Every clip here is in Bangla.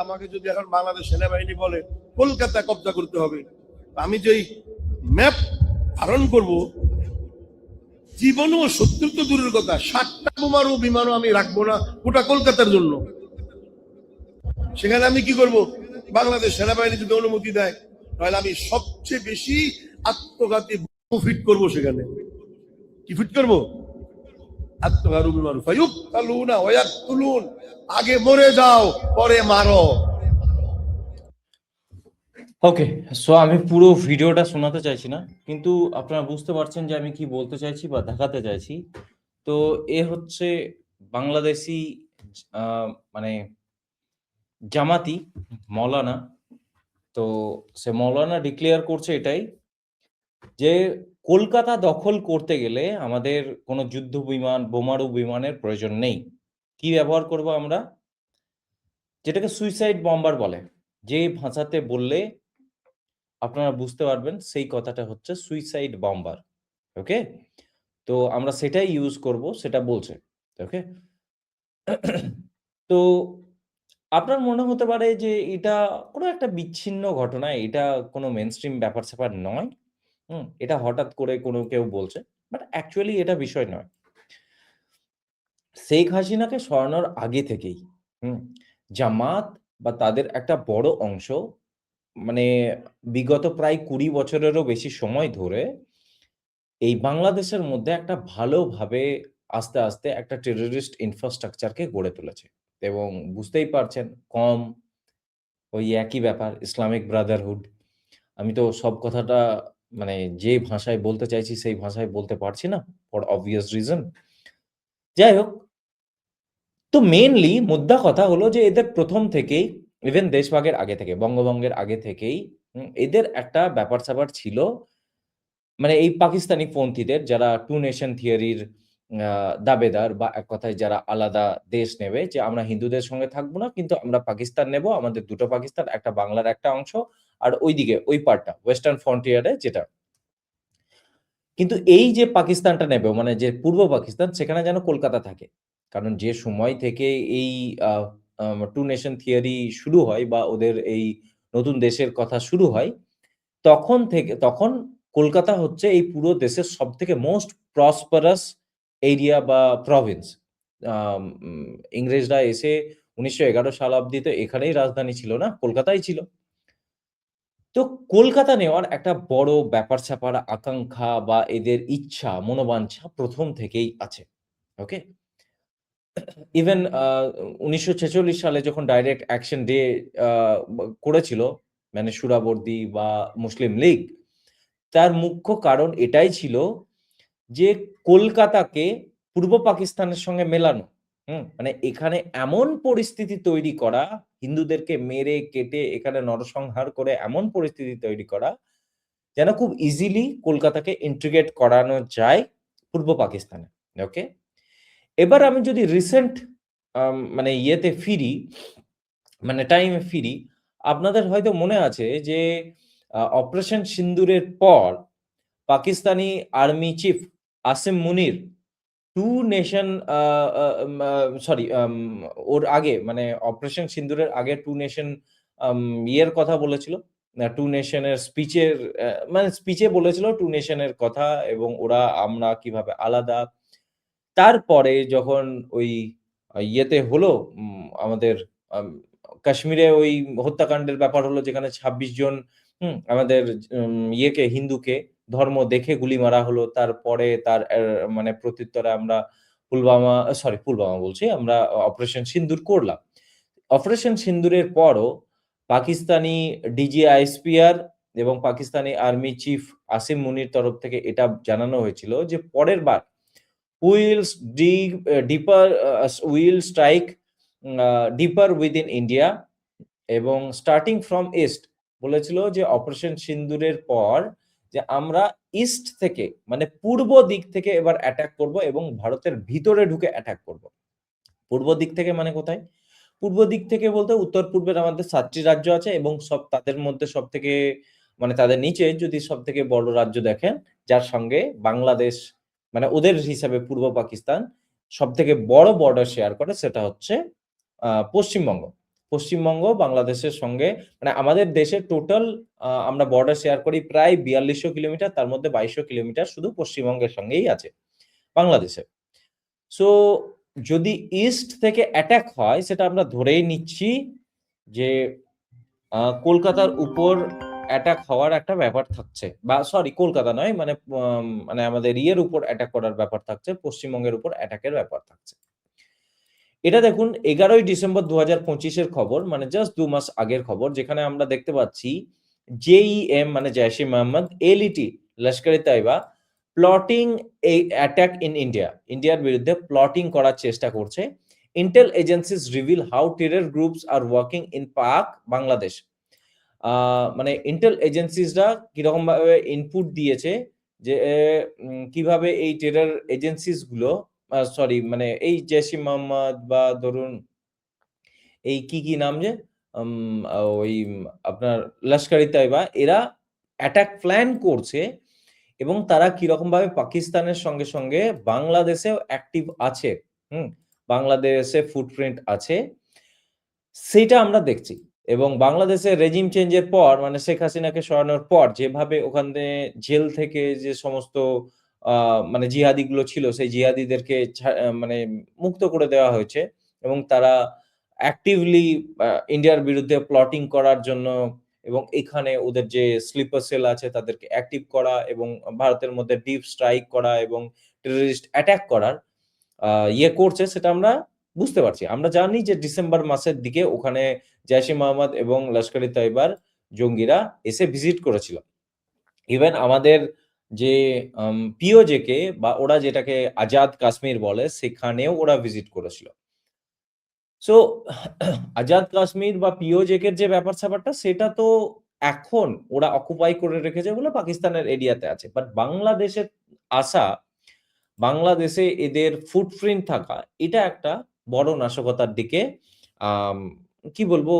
আমাকে যদি এখন বাংলাদেশ সেনাবাহিনী বলে কলকাতা কব্জা করতে হবে, আমি যেই ম্যাপ ধারণ করব, জীবনও শত্রু তো দূরের কথা, 7টা বোমারও বিমানও আমি রাখবো না গোটা কলকাতার জন্য। সেখানে আমি কি করব? বাংলাদেশ সেনাবাহিনী যদি অনুমতি দেয়, তাহলে আমি সবচেয়ে বেশি আত্মঘাতী ফিট করব। সেখানে কি ফিট করবো? আত্মঘাতী বিমান। ফায়ুকতালুনা ওয়ায়াকতুলুন, আগে মরে যাও পরে মারো। ওকে, সো আমি পুরো ভিডিওটা শোনাতে চাইছি না, কিন্তু আপনারা বুঝতে পারছেন যে আমি কি বলতে চাইছি বা দেখাতে চাইছি। তো এ হচ্ছে বাংলাদেশি মানে জামাতি মৌলানা। তো সে মৌলানা ডিক্লেয়ার করছে এটাই যে কলকাতা দখল করতে গেলে আমাদের কোনো যুদ্ধ বিমান, বোমারু বিমানের প্রয়োজন নেই। কি ব্যবহার করব আমরা? যেটাকে সুইসাইড বম্বার বলে। যে ভাষাতে বললে আপনারা বুঝতে পারবেন, সেই কথাটা হচ্ছে সুইসাইড বম্বার। ওকে, তো আমরা সেটাই ইউজ করব, সেটা বলছে। ওকে, তো আপনার মনে হতে পারে যে এটা কোনো একটা বিচ্ছিন্ন ঘটনা, এটা কোনো মেইনস্ট্রিম ব্যাপার-স্যাপার নয়। এটা হঠাৎ করে কোনো কেউ বলছে, বাট অ্যাকচুয়ালি এটা বিষয় নয়। শেখ হাসিনাকে সরানোর আগে থেকেই জামাত বা তাদের একটা বড় অংশ, মানে বিগত প্রায় ২০ বছরেরও বেশি সময় ধরে এই বাংলাদেশের মধ্যে একটা ভালোভাবে আস্তে, আস্তে একটা টেররিস্ট ইনফ্রাস্ট্রাকচারকে গড়ে তুলেছে। এবং বুঝতেই পারছেন, কম ওই একই ব্যাপার, ইসলামিক ব্রাদারহুড। আমি তো সব কথাটা মানে যে ভাষায় বলতে চাইছি সেই ভাষায় বলতে পারছি না, ফর অবভিয়াস রিজন। যাই হোক, তো মেইনলি মুদ্রা কথা হলো যে এদের প্রথম থেকেই, ইভেন দেশভাগের আগে থেকে, বঙ্গভঙ্গের আগে থেকেই এদের একটা ব্যাপার-স্যাপার ছিল। মানে এই পাকিস্তানি পন্থীদের, যারা টু নেশন থিওরির দাবেদার, বা এক কথায় যারা আলাদা দেশ নেবে, যে আমরা হিন্দুদের সঙ্গে থাকবো না, কিন্তু আমরা পাকিস্তান নেব, আমাদের দুটো পাকিস্তান, একটা বাংলার একটা অংশ, আর ওইদিকে ওই পার্টটা ওয়েস্টার্ন ফ্রন্টিয়ারে যেটা। কিন্তু এই যে পাকিস্তানটা নেবে, মানে যে পূর্ব পাকিস্তান, সেখানে যেন কলকাতা থাকে। কারণ যে সময় থেকে এই টু নেশন থিওরি শুরু হয় বা ওদের এই নতুন দেশের কথা শুরু হয়, তখন কলকাতা হচ্ছে এই পুরো দেশের সবথেকে মোস্ট প্রসপারাস এরিয়া বা প্রভিন্স। ইংরেজরা এসে ১৯১১ সাল অব্দি তো এখানেই রাজধানী ছিল না, কলকাতাই ছিল। তো কলকাতা নেওয়ার একটা বড় ব্যাপার-স্যাপার, আকাঙ্খা বা এদের ইচ্ছা, মনোবাঞ্ছা প্রথম থেকেই আছে। ওকে? ইভেন ১৯৪৬ সালে যখন ডাইরেক্ট অ্যাকশন ডে আ করেছিল, মানে সুহরাবর্দী বা মুসলিম লীগ, তার মুখ্য কারণ এটাই ছিল যে কলকাতাকে পূর্ব পাকিস্তানের সঙ্গে মেলানো। মানে এখানে এমন পরিস্থিতি তৈরি করা, হিন্দুদেরকে মেরে কেটে এখানে নরসংহার করে এমন পরিস্থিতি তৈরি করা, যেন খুব ইজিলি কলকাতাকে ইন্টিগ্রেট করানো যায় পূর্ব পাকিস্তানে। ওকে? এবার আমি যদি রিসেন্ট মানে ইয়েতে ফিরি, মানে টাইমে ফিরি, আপনাদের হয়তো মনে আছে যে অপারেশন সিন্দুরের পর পাকিস্তানি আর্মি চিফ আসিম মুনির টু নেশন আ আ মা সরি ওর আগে, মানে অপারেশন সিন্দুরের আগে টু নেশন ইয়ের কথা বলেছিল। টু নেশনের স্পিচের মানে স্পিচে বলেছিল টু নেশনের কথা, এবং আমরা কিভাবে আলাদা। তারপরে যখন ওই ইয়েতে হলো, আমাদের আম কাশ্মীরে ওই হত্যাকাণ্ডের ব্যাপার হলো, যেখানে ২৬ জন আমাদের হিন্দুকে ধর্ম দেখে গুলি মারা হলো। তারপরে তার মানে প্রত্যুত্তরে আমরা পুলওয়ামা বলছি, আমরা অপারেশন সিন্দুর করলাম। অপারেশন সিন্দুরের পরও পাকিস্তানি ডিজিআইএসপিআর এবং পাকিস্তানি আর্মি চিফ আসিম মুনির তরফ থেকে এটা জানানো হয়েছিল যে পরের বার উইল স্ট্রাইক ডিপার উইদিন ইন্ডিয়া, এবং স্টার্টিং ফ্রম ইস্ট বলেছিল যে অপারেশন সিন্দুরের পর যে আমরা ইস্ট থেকে, মানে পূর্ব দিক থেকে এবার অ্যাটাক করব এবং ভারতের ভিতরে ঢুকে অ্যাটাক করব। পূর্ব দিক থেকে মানে কোথায়? পূর্ব দিক থেকে বলতে উত্তর পূর্বের আমাদের ৭ টি রাজ্য আছে, এবং তাদের মধ্যে সবথেকে, মানে তাদের নিচে যদি সবথেকে বড় রাজ্য দেখেন, যার সঙ্গে বাংলাদেশ, মানে ওদের হিসাবে পূর্ব পাকিস্তান সবথেকে বড় বর্ডার শেয়ার করে, সেটা হচ্ছে পশ্চিমবঙ্গ। পশ্চিমবঙ্গ বাংলাদেশের সঙ্গে, মানে আমাদের দেশের টোটাল আমরা বর্ডার শেয়ার করি প্রায় ৪২০০ কিলোমিটার, তার মধ্যে ২২০০ কিলোমিটার শুধু পশ্চিমবঙ্গের সঙ্গেই আছে বাংলাদেশে। সো যদি ইস্ট থেকে অ্যাটাক হয়, সেটা আমরা ধরেই নিচ্ছি যে কলকাতার উপর অ্যাটাক হওয়ার একটা ব্যাপার থাকছে, বা সরি কলকাতা নয়, মানে আমাদের ইয়ের উপর অ্যাটাক করার ব্যাপার থাকছে, পশ্চিমবঙ্গের উপর অ্যাটাকের ব্যাপার থাকছে। এটা দেখুন ১১ই ডিসেম্বর ২০২৫ এর খবর, মানে জাস্ট ২ মাস আগের খবর, যেখানে আমরা দেখতে পাচ্ছি জেইএম মানে Jaish e Mohammad, LET Lashkar e Taiba plotting a attack in India, ইন্ডিয়ার বিরুদ্ধে প্লটিং করার চেষ্টা করছে। Intel agencies reveal how terror groups are working in Pak Bangladesh. মানে ইন্টেল এজেন্সিসরা কিরকম ভাবে ইনপুট দিয়েছে যে কিভাবে এই টেরর এজেন্সিস গুলো, সরি মানে এই জৈশ ই মোহাম্মদ বা ধরুন এই কি নাম যে ওই আপনার লস্কর ই তৈবা, এরা অ্যাটাক প্ল্যান করছে এবং তারা কিরকম ভাবে পাকিস্তানের সঙ্গে সঙ্গে বাংলাদেশেও অ্যাক্টিভ আছে, বাংলাদেশে ফুটপ্রিন্ট আছে, সেইটা আমরা দেখছি। এবং বাংলাদেশের রেজিম চেঞ্জের পর, মানে শেখ হাসিনাকে সরানোর পর যেভাবে ওখানে জেল থেকে যে সমস্ত মানে জিহাদিগুলো ছিল, সেই জিহাদিদেরকে মানে মুক্ত করে দেওয়া হয়েছে এবং তারা অ্যাক্টিভলি ইন্ডিয়ার বিরুদ্ধে প্লটিং করার জন্য এবং এখানে ওদের যে স্লিপার সেল আছে তাদেরকে অ্যাক্টিভ করা এবং ভারতের মধ্যে ডিপ স্ট্রাইক করা এবং টেররিস্ট অ্যাটাক করার ইয়ে করছে, সেটা আমরা বুঝতে পারছি। আমরা জানি যে ডিসেম্বর মাসের দিকে ওখানে জৈশ ই মোহাম্মদ এবং লস্কর ই তৈবার জঙ্গিরা এসে ভিজিট করেছিল। ইভেন আমাদের যে পিওজেকে বা ওরা যেটাকে আজাদ কাশ্মীর বলে, সেখানেও ওরা ভিজিট করেছিল। সো আজাদ কাশ্মীর বা পিওজেকের যে ব্যাপার-স্যাপারটা, সেটা তো এখন ওরা অকুপাই করে রেখেছে বলে পাকিস্তানের এরিয়াতে আছে। বাট বাংলাদেশে আসা, বাংলাদেশে এদের ফুটপ্রিন্ট থাকা, এটা একটা বড় নাশকতার দিকে আম কি বলবো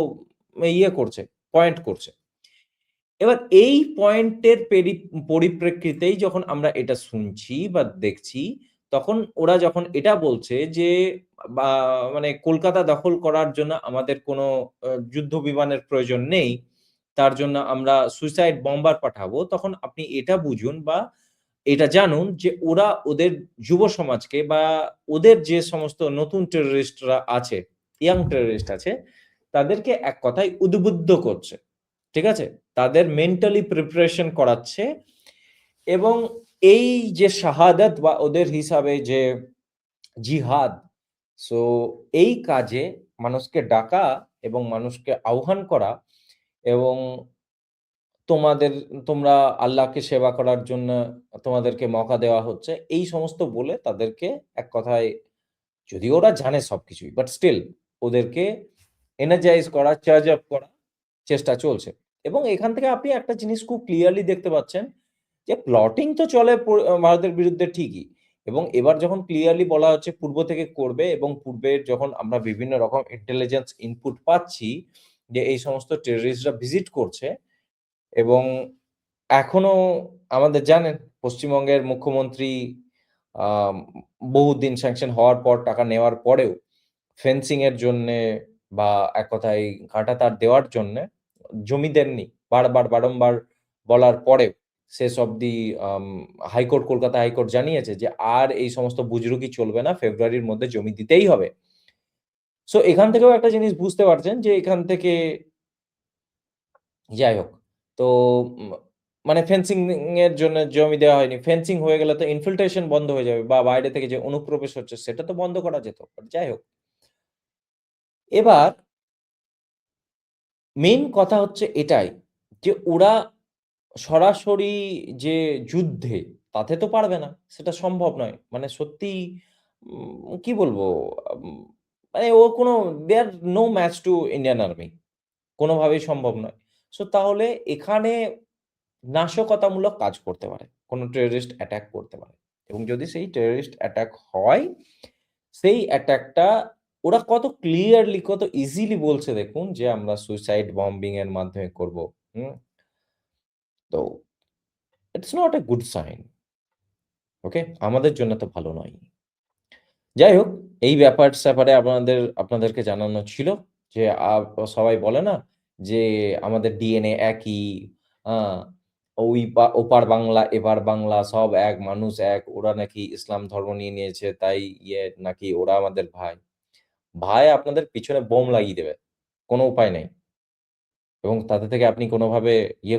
ইয়ে করছে, পয়েন্ট করছে। এবার এই পয়েন্টের পরিপ্রেক্ষিতেই যখন আমরা এটা শুনছি বা দেখছি, তখন ওরা যখন এটা বলছে যে বা মানে কলকাতা দখল করার জন্য আমাদের কোনো যুদ্ধ বিমানের প্রয়োজন নেই। তার জন্য আমরা সুইসাইড বম্বার পাঠাবো। তখন আপনি এটা বুঝুন বা এটা জানুন যে ওরা ওদের যুব সমাজকে বা ওদের যে সমস্ত নতুন টেররিস্টরা আছে, ইয়াং টেররিস্ট আছে, তাদেরকে এক কথায় উদ্বুদ্ধ করছে। ঠিক আছে? তাদের মেন্টালি প্রিপারেশন করাচ্ছে এবং এই যে শাহাদাত বা ওদের হিসাবে যে জিহাদ, সো এই কাজে মানুষকে ডাকা এবং মানুষকে আহ্বান করা এবং তোমাদের তোমরা আল্লাহকে সেবা করার জন্য তোমাদেরকে মওকা দেওয়া হচ্ছে। এই সমস্ত বলে তাদেরকে এক কথায়, যদিও ওরা জানে সবকিছুই, বাট স্টিল ওদেরকে এনার্জাইজ করা, চার্জ আপ করা চেষ্টা চলছে। এবং এখান থেকে আপনি একটা জিনিস খুব ক্লিয়ারলি দেখতে পাচ্ছেন যে প্লটিং তো চলে ভারতের বিরুদ্ধে ঠিকই। এবং এবার যখন ক্লিয়ারলি বলা হচ্ছে পূর্ব থেকে করবে এবং পূর্বের যখন আমরা বিভিন্ন রকম ইন্টেলিজেন্স ইনপুট পাচ্ছি যে এই সমস্ত টেররিস্টরা ভিজিট করছে এবং এখনো আমাদের জানেন পশ্চিমবঙ্গের মুখ্যমন্ত্রী আম বহুদিন স্যাংশন হওয়ার পর, টাকা নেওয়ার পরেও ফেন্সিং এর জন্যে বা এক কথায় কাঁটাতার দেওয়ার জন্যে জমি দেননি। বারংবার বলার পরেও শেষ অবধি হাইকোর্ট, কলকাতা হাইকোর্ট জানিয়েছে যে আর এই সমস্ত বুজরুকি চলবে না। ফেব্রুয়ারির মধ্যে জমি দিতেই হবে। সো এখান থেকেও একটা জিনিস বুঝতে পারছেন যে এখান থেকে যাই হোক। তো উম মানে ফেন্সিং এর জন্য জমি দেওয়া হয়নি। ফেন্সিং হয়ে গেলে তো ইনফিল্ট্রেশন বন্ধ হয়ে যাবে বা বাইরে থেকে যে অনুপ্রবেশ হচ্ছে সেটা তো বন্ধ করা যেত। বাট যাই হোক। এবার মেইন কথা হচ্ছে এটাই যে ওরা সরাসরি যে যুদ্ধে তাতে তো পারবে না। সেটা সম্ভব নয়। মানে সত্যিই কি বলবো? উম মানে ও কোনো they are no match to Indian army. কোনোভাবেই সম্ভব নয়। সো তাহলে এখানে নাশকতামূলক কাজ করতে পারে। কোন টেররিস্ট অ্যাটাক করতে পারে। এবং যদি সেই টেররিস্ট অ্যাটাক হয়, সেই অ্যাটাকটা ওরা কত ক্লিয়ারলি, কত ইজিলি বলছে দেখুন যে আমরা সুইসাইড বম্বিং এর মাধ্যমে করব। হুম? তো it's not a good sign. Okay? আমাদের জন্য তো ভালো নয়। যাই হোক, এই ব্যাপার-স্যাপারে আপনাদেরকে জানানো ছিল যে সবাই বলে না যে আমাদের ডিএনএ একই, হ্যাঁ, ওপার বাংলা এপার বাংলা সব এক, মানুষ এক, ওরা নাকি ইসলাম ধর্ম নিয়ে নিয়েছে তাই নাকি ওরা আমাদের ভাই। ভাই আপনাদের পিছনে বোম লাগিয়ে দেবে। কোনো উপায় নাই। এবং তাদের থেকে আপনি কোনোভাবে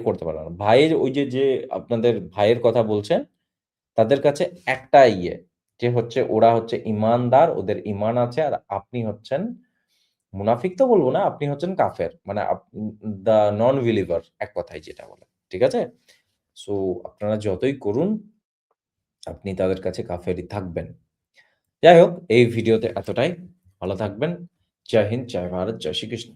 করতে পারবেন না। ভাইয়ের ওই যে আপনাদের ভাইয়ের কথা বলছেন, তাদের কাছে একটা যে হচ্ছে ওরা হচ্ছে ঈমানদার, ওদের ঈমান আছে। আর আপনি হচ্ছেন মুনাফিক তো বলব না, আপনি হচ্ছেন কাফের। মানে দ্যা নন বিলিভার এক কথায় যেটা বলে। ঠিক আছে? সো আপনারা যতই করুন, আপনি তাদের কাছে কাফেরই থাকবেন। যাই হোক, এই ভিডিওতে এতটাই। ভালো থাকবেন। জয় হিন্দ, জয় ভারত, জয় শ্রীকৃষ্ণ।